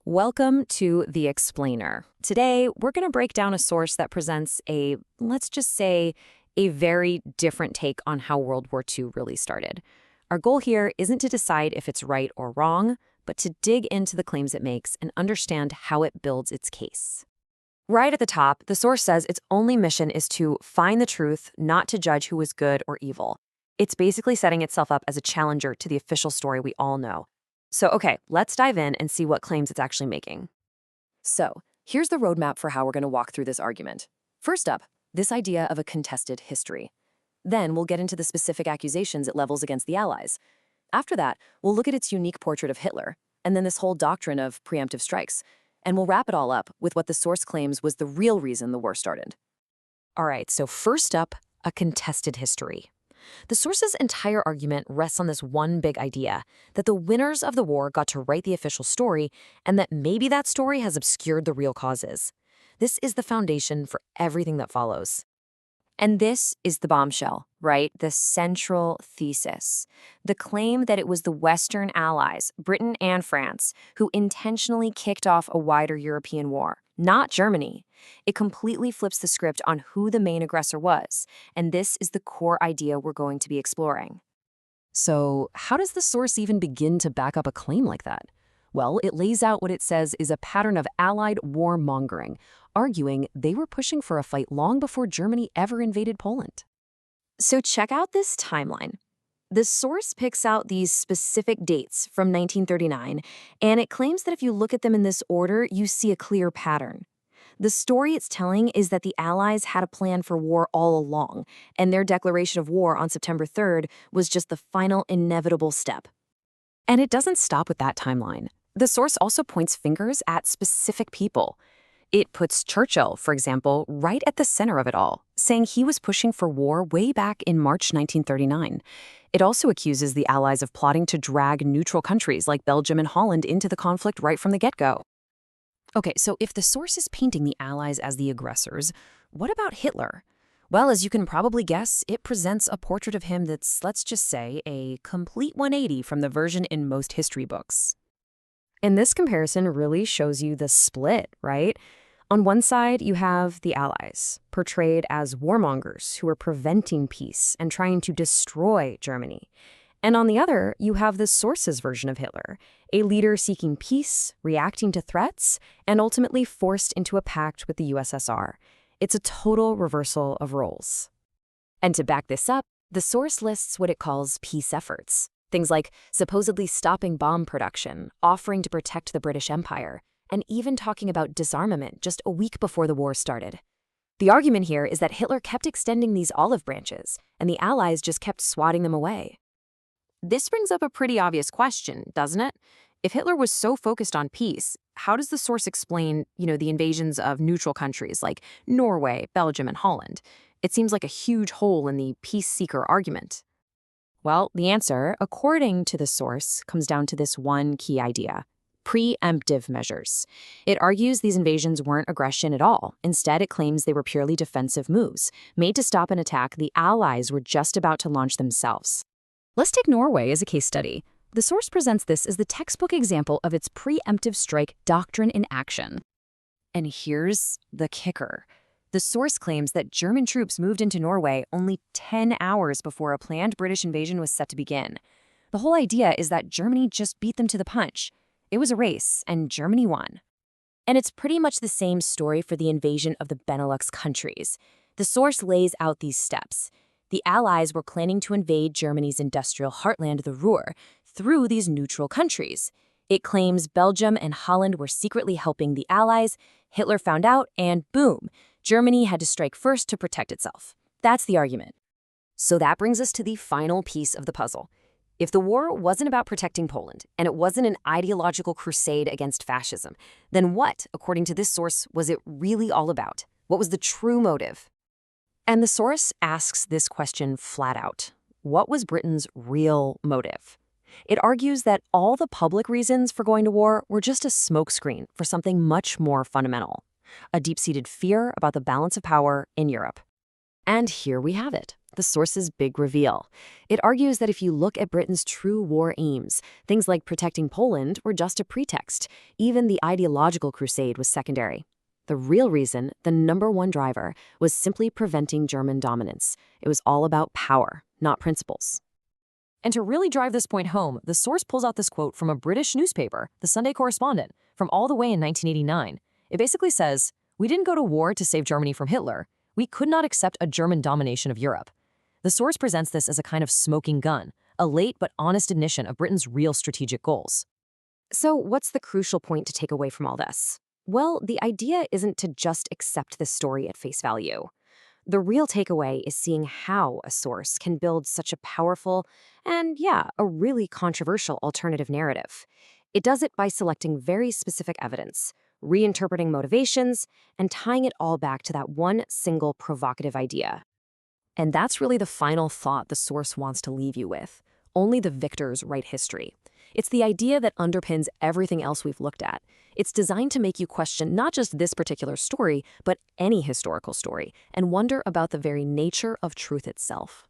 Welcome to The Explainer. Today, we're going to break down a source that presents let's just say, a very different take on how World War II really started. Our goal here isn't to decide if it's right or wrong, but to dig into the claims it makes and understand how it builds its case. Right at the top, the source says its only mission is to find the truth, not to judge who is good or evil. It's basically setting itself up as a challenger to the official story we all know. So, okay, let's dive in and see what claims it's actually making. So, here's the roadmap for how we're going to walk through this argument. First up, this idea of a contested history. Then we'll get into the specific accusations it levels against the Allies. After that, we'll look at its unique portrait of Hitler, and then this whole doctrine of preemptive strikes. And we'll wrap it all up with what the source claims was the real reason the war started. All right, so first up, a contested history. The source's entire argument rests on this one big idea, that the winners of the war got to write the official story, and that maybe that story has obscured the real causes. This is the foundation for everything that follows. And this is the bombshell, right? The central thesis. The claim that it was the Western Allies, Britain and France, who intentionally kicked off a wider European war, not Germany. It completely flips the script on who the main aggressor was, and this is the core idea we're going to be exploring. So, how does the source even begin to back up a claim like that? Well, it lays out what it says is a pattern of Allied warmongering, arguing they were pushing for a fight long before Germany ever invaded Poland. So check out this timeline. The source picks out these specific dates from 1939, and it claims that if you look at them in this order, you see a clear pattern. The story it's telling is that the Allies had a plan for war all along, and their declaration of war on September 3rd was just the final inevitable step. And it doesn't stop with that timeline. The source also points fingers at specific people. It puts Churchill, for example, right at the center of it all, saying he was pushing for war way back in March 1939. It also accuses the Allies of plotting to drag neutral countries like Belgium and Holland into the conflict right from the get-go. Okay, so if the source is painting the Allies as the aggressors, what about Hitler? Well, as you can probably guess, it presents a portrait of him that's, let's just say, a complete 180 from the version in most history books. And this comparison really shows you the split, right? On one side, you have the Allies, portrayed as warmongers who are preventing peace and trying to destroy Germany. And on the other, you have the source's version of Hitler, a leader seeking peace, reacting to threats, and ultimately forced into a pact with the USSR. It's a total reversal of roles. And to back this up, the source lists what it calls peace efforts. Things like supposedly stopping bomb production, offering to protect the British Empire, and even talking about disarmament just a week before the war started. The argument here is that Hitler kept extending these olive branches, and the Allies just kept swatting them away. This brings up a pretty obvious question, doesn't it? If Hitler was so focused on peace, how does the source explain, the invasions of neutral countries like Norway, Belgium, and Holland? It seems like a huge hole in the peace-seeker argument. Well, the answer, according to the source, comes down to this one key idea: preemptive measures. It argues these invasions weren't aggression at all. Instead, it claims they were purely defensive moves, made to stop an attack the Allies were just about to launch themselves. Let's take Norway as a case study. The source presents this as the textbook example of its preemptive strike doctrine in action. And here's the kicker. The source claims that German troops moved into Norway only 10 hours before a planned British invasion was set to begin. The whole idea is that Germany just beat them to the punch. It was a race, and Germany won. And it's pretty much the same story for the invasion of the Benelux countries. The source lays out these steps. The Allies were planning to invade Germany's industrial heartland, the Ruhr, through these neutral countries. It claims Belgium and Holland were secretly helping the Allies. Hitler found out, and boom, Germany had to strike first to protect itself. That's the argument. So that brings us to the final piece of the puzzle. If the war wasn't about protecting Poland, and it wasn't an ideological crusade against fascism, then what, according to this source, was it really all about? What was the true motive? And the source asks this question flat out. What was Britain's real motive? It argues that all the public reasons for going to war were just a smokescreen for something much more fundamental: a deep-seated fear about the balance of power in Europe. And here we have it, the source's big reveal. It argues that if you look at Britain's true war aims, things like protecting Poland were just a pretext. Even the ideological crusade was secondary. The real reason, the number one driver, was simply preventing German dominance. It was all about power, not principles. And to really drive this point home, the source pulls out this quote from a British newspaper, the Sunday Correspondent, from all the way in 1989. It basically says, "We didn't go to war to save Germany from Hitler. We could not accept a German domination of Europe." The source presents this as a kind of smoking gun, a late but honest admission of Britain's real strategic goals. So what's the crucial point to take away from all this? Well, the idea isn't to just accept this story at face value. The real takeaway is seeing how a source can build such a powerful and, yeah, a really controversial alternative narrative. It does it by selecting very specific evidence, reinterpreting motivations, and tying it all back to that one single provocative idea. And that's really the final thought the source wants to leave you with. Only the victors write history. It's the idea that underpins everything else we've looked at. It's designed to make you question not just this particular story, but any historical story, and wonder about the very nature of truth itself.